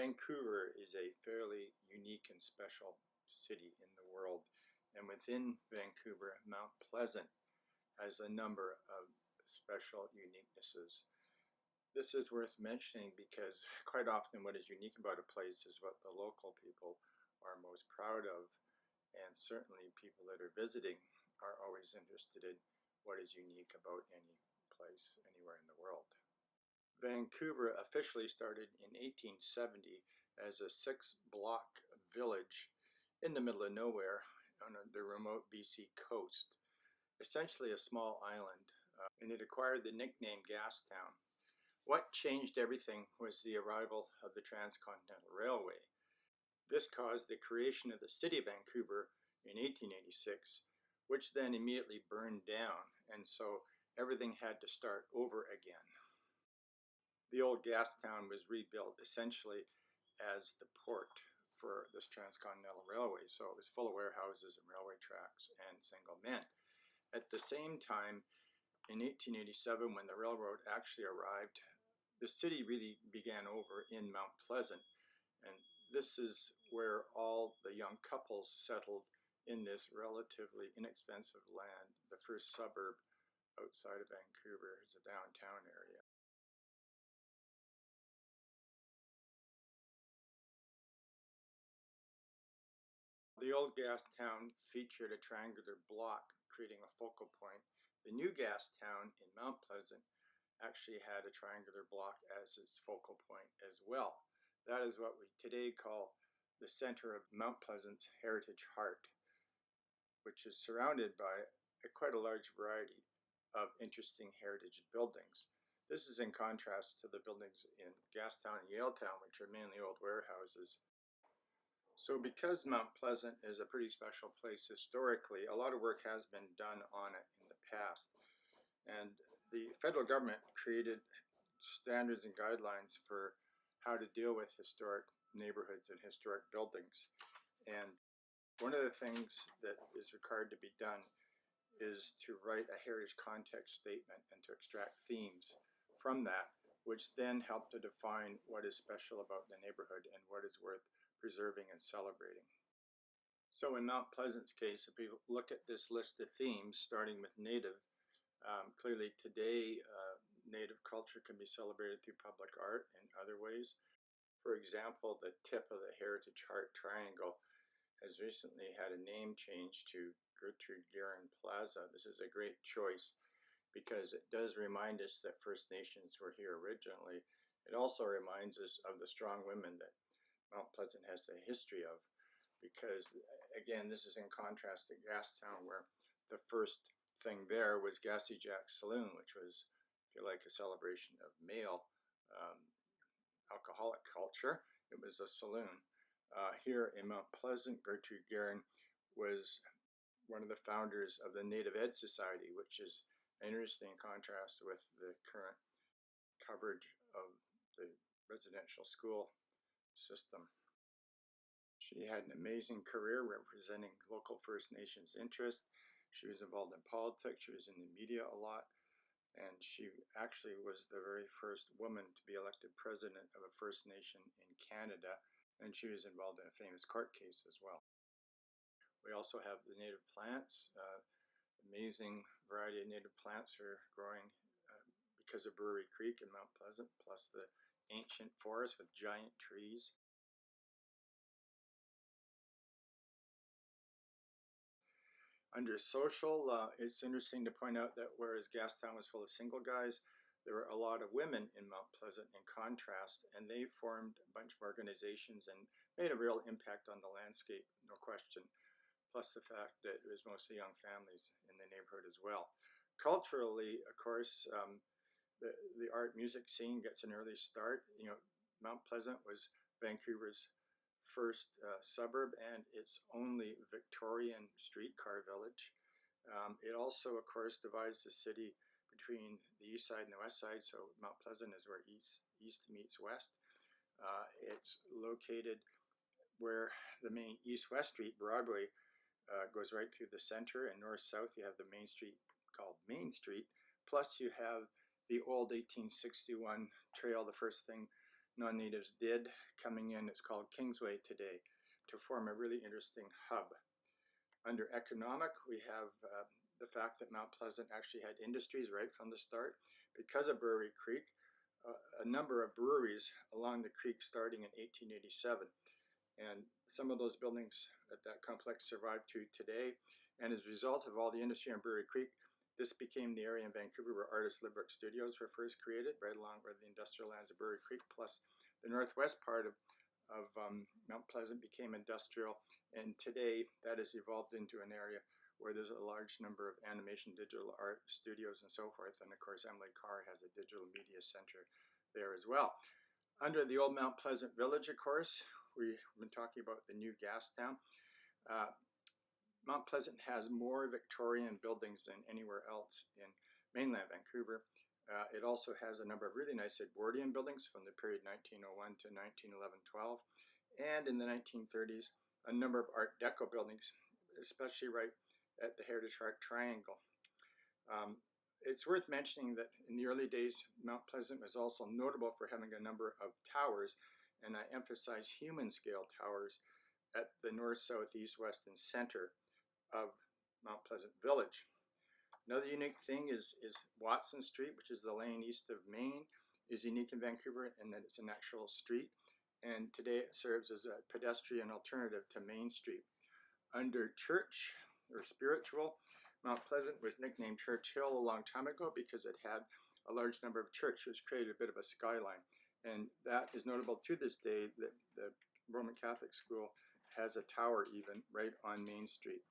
Vancouver is a fairly unique and special city in the world, and within Vancouver, Mount Pleasant has a number of special uniquenesses. This is worth mentioning because quite often what is unique about a place is what the local people are most proud of, and certainly people that are visiting are always interested in what is unique about any place anywhere in the world. Vancouver officially started in 1870 as a 6-block village in the middle of nowhere on the remote BC coast, essentially a small island, and it acquired the nickname Gastown. What changed everything was the arrival of the Transcontinental Railway. This caused the creation of the city of Vancouver in 1886, which then immediately burned down, and so everything had to start over again. The old Gastown was rebuilt essentially as the port for this Transcontinental Railway, so it was full of warehouses and railway tracks and single men. At the same time, in 1887, when the railroad actually arrived, the city really began over in Mount Pleasant, and this is where all the young couples settled in this relatively inexpensive land, the first suburb outside of Vancouver is the downtown area. The old Gastown featured a triangular block creating a focal point. The new Gastown in Mount Pleasant actually had a triangular block as its focal point as well. That is what we today call the center of Mount Pleasant's heritage heart, which is surrounded by quite a large variety of interesting heritage buildings. This is in contrast to the buildings in Gastown and Yaletown, which are mainly old warehouses. So because Mount Pleasant is a pretty special place historically, a lot of work has been done on it in the past. And the federal government created standards and guidelines for how to deal with historic neighborhoods and historic buildings. And one of the things that is required to be done is to write a heritage context statement and to extract themes from that, which then help to define what is special about the neighborhood and what is worth preserving and celebrating. So in Mount Pleasant's case, if we look at this list of themes, starting with Native, clearly today Native culture can be celebrated through public art and other ways. For example, the tip of the Heritage Heart Triangle has recently had a name change to Gertrude Guerin Plaza. This is a great choice because it does remind us that First Nations were here originally. It also reminds us of the strong women that Mount Pleasant has the history of, because again, this is in contrast to Gastown, where the first thing there was Gassy Jack's Saloon, which was, if you like, a celebration of male alcoholic culture. It was a saloon. Here in Mount Pleasant, Gertrude Guerin was one of the founders of the Native Ed Society, which is an interesting contrast with the current coverage of the residential school system. She had an amazing career representing local First Nations interests. She was involved in politics, she was in the media a lot, and she actually was the very first woman to be elected president of a First Nation in Canada, and she was involved in a famous court case as well. We also have the native plants. Amazing variety of native plants are growing because of Brewery Creek in Mount Pleasant, plus the ancient forest with giant trees. Under social, it's interesting to point out that whereas Gastown was full of single guys, there were a lot of women in Mount Pleasant in contrast, and they formed a bunch of organizations and made a real impact on the landscape, no question, plus the fact that it was mostly young families in the neighborhood as well. Culturally, of course, the art music scene gets an early start. You know, Mount Pleasant was Vancouver's first suburb and its only Victorian streetcar village. It also, of course, divides the city between the east side and the west side, so Mount Pleasant is where east meets west. It's located where the main east-west street, Broadway, goes right through the center, and north-south you have the main street called Main Street, plus you have the old 1861 trail, the first thing non-natives did coming in. It's called Kingsway today, to form a really interesting hub. Under economic, we have the fact that Mount Pleasant actually had industries right from the start. Because of Brewery Creek, a number of breweries along the creek starting in 1887. And some of those buildings at that complex survive to today. And as a result of all the industry on Brewery Creek, this became the area in Vancouver where Artist Live-Work Studios were first created, right along where the industrial lands of Brewery Creek, plus the northwest part of Mount Pleasant became industrial. And today that has evolved into an area where there's a large number of animation, digital art studios and so forth. And of course, Emily Carr has a digital media center there as well. Under the old Mount Pleasant Village, of course, we've been talking about the new gas town. Mount Pleasant has more Victorian buildings than anywhere else in mainland Vancouver. It also has a number of really nice Edwardian buildings from the period 1901 to 1911-12. And in the 1930s, a number of Art Deco buildings, especially right at the Heritage Art Triangle. It's worth mentioning that in the early days, Mount Pleasant was also notable for having a number of towers, and I emphasize human scale towers at the north, south, east, west, and center of Mount Pleasant Village. Another unique thing is Watson Street, which is the lane east of Main, is unique in Vancouver in that it's an actual street, and today it serves as a pedestrian alternative to Main Street. Under church or spiritual, Mount Pleasant was nicknamed Church Hill a long time ago because it had a large number of churches, which created a bit of a skyline. And that is notable to this day that the Roman Catholic school has a tower even right on Main Street.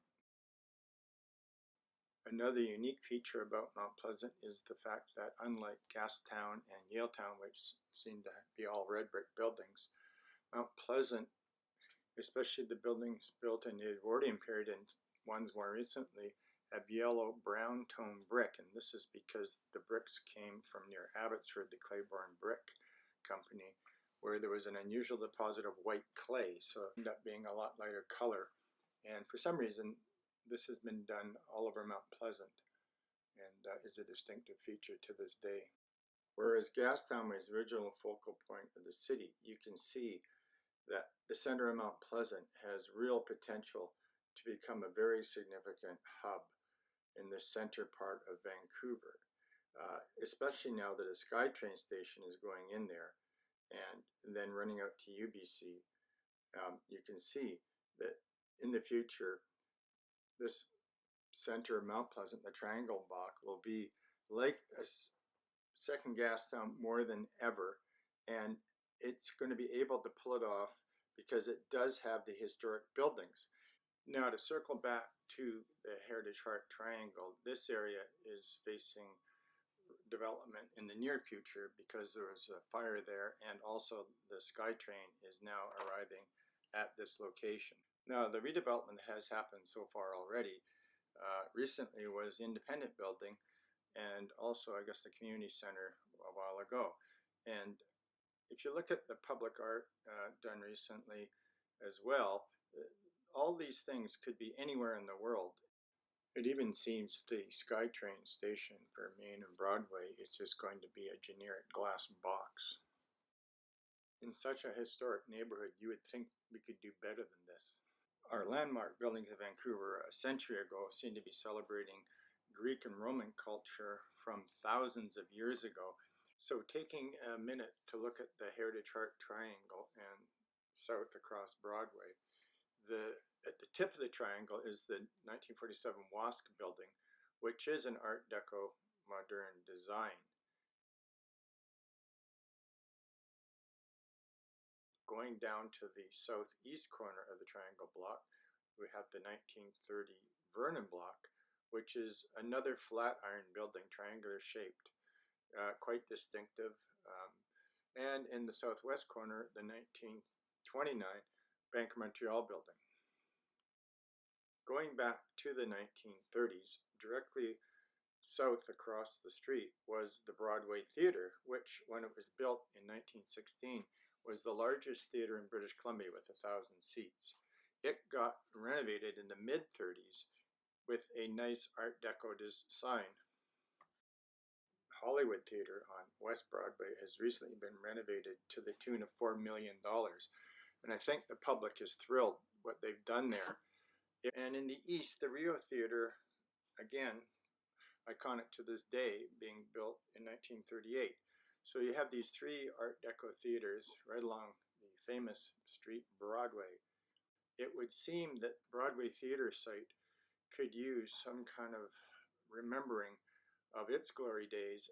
Another unique feature about Mount Pleasant is the fact that unlike Gastown and Yaletown, which seem to be all red brick buildings, Mount Pleasant, especially the buildings built in the Edwardian period and ones more recently, have yellow brown tone brick, and this is because the bricks came from near Abbotsford, the Claiborne Brick Company, where there was an unusual deposit of white clay, so it ended up being a lot lighter color. And for some reason, this has been done all over Mount Pleasant and is a distinctive feature to this day. Whereas Gastown was the original focal point of the city, you can see that the center of Mount Pleasant has real potential to become a very significant hub in the center part of Vancouver, especially now that a SkyTrain station is going in there and then running out to UBC. You can see that in the future, this center of Mount Pleasant, the triangle block, will be like a second Gastown more than ever, and it's going to be able to pull it off because it does have the historic buildings. Now, to circle back to the Heritage Art Triangle, this area is facing development in the near future because there was a fire there, and also the SkyTrain is now arriving at this location. Now, the redevelopment that has happened so far already recently was the Independent Building and also, I guess, the Community Center a while ago. And if you look at the public art done recently as well, all these things could be anywhere in the world. It even seems the SkyTrain station for Main and Broadway is just going to be a generic glass box. In such a historic neighborhood, you would think we could do better than this. Our landmark buildings of Vancouver a century ago seem to be celebrating Greek and Roman culture from thousands of years ago. So taking a minute to look at the Heritage Art Triangle and south across Broadway, at the tip of the triangle is the 1947 WASC building, which is an Art Deco modern design. Going down to the southeast corner of the triangle block, we have the 1930 Vernon block, which is another flat iron building, triangular shaped, quite distinctive. And in the southwest corner, the 1929 Bank of Montreal building. Going back to the 1930s, directly south across the street was the Broadway Theatre, which, when it was built in 1916, was the largest theater in British Columbia with 1,000 seats. It got renovated in the mid-30s with a nice Art Deco design. Hollywood Theater on West Broadway has recently been renovated to the tune of $4 million. And I think the public is thrilled what they've done there. And in the East, the Rio Theater, again, iconic to this day, being built in 1938. So you have these three Art Deco theaters right along the famous street Broadway. It would seem that Broadway theater site could use some kind of remembering of its glory days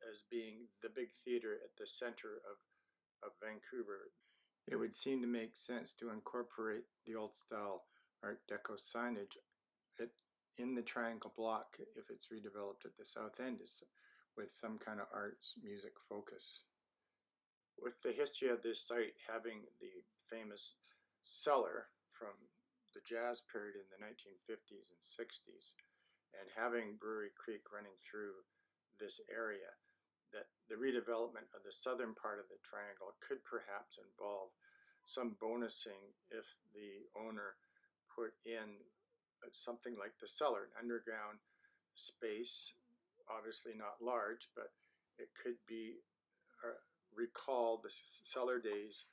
as being the big theater at the center of Vancouver. It would seem to make sense to incorporate the old style Art Deco signage in the triangle block if it's redeveloped at the south end with some kind of arts music focus. With the history of this site having the famous cellar from the jazz period in the 1950s and 60s, and having Brewery Creek running through this area, that the redevelopment of the southern part of the triangle could perhaps involve some bonusing if the owner put in something like the cellar, an underground space, obviously not large, but it could be recall the cellar days.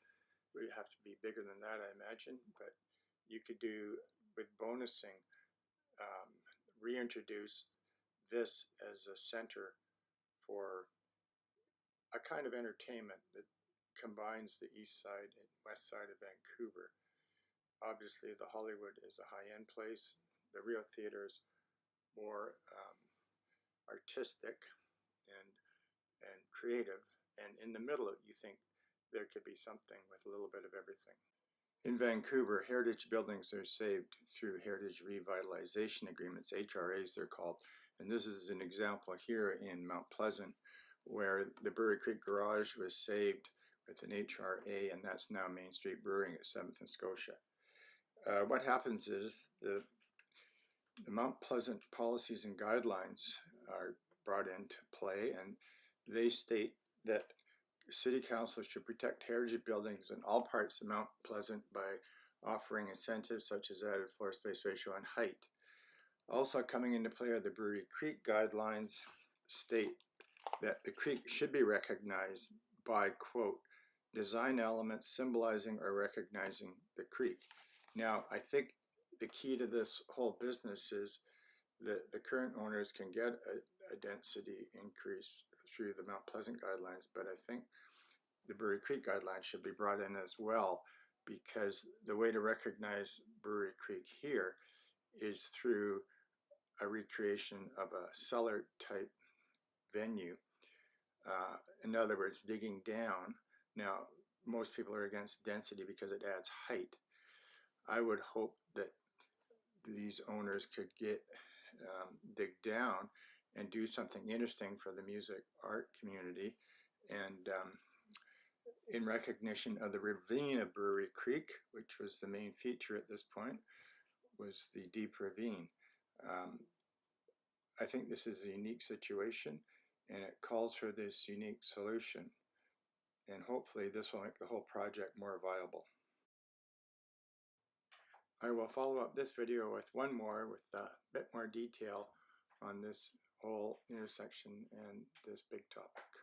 Would have to be bigger than that, I imagine, but you could do with bonusing, reintroduce this as a center for a kind of entertainment that combines the east side and west side of Vancouver. Obviously, the Hollywood is a high-end place. The Rio Theater is more artistic and creative. And in the middle, you think there could be something with a little bit of everything. In Vancouver, heritage buildings are saved through heritage revitalization agreements, HRAs they're called. And this is an example here in Mount Pleasant, where the Brewery Creek Garage was saved with an HRA, and that's now Main Street Brewing at 7th and Scotia. What happens is the Mount Pleasant policies and guidelines are brought into play, and they state that City Council should protect heritage buildings in all parts of Mount Pleasant by offering incentives such as added floor space ratio and height. Also coming into play are the Brewery Creek guidelines state that the creek should be recognized by, quote, design elements symbolizing or recognizing the creek. Now, I think the key to this whole business is that the current owners can get a density increase through the Mount Pleasant guidelines, but I think the Brewery Creek guidelines should be brought in as well, because the way to recognize Brewery Creek here is through a recreation of a cellar type venue. In other words, digging down. Now, most people are against density because it adds height. I would hope that these owners could dig down and do something interesting for the music art community, and in recognition of the ravine of Brewery Creek, which was the main feature at this point, was the deep ravine. I think this is a unique situation, and it calls for this unique solution, and hopefully this will make the whole project more viable. I will follow up this video with one more with a bit more detail on this whole intersection and this big topic.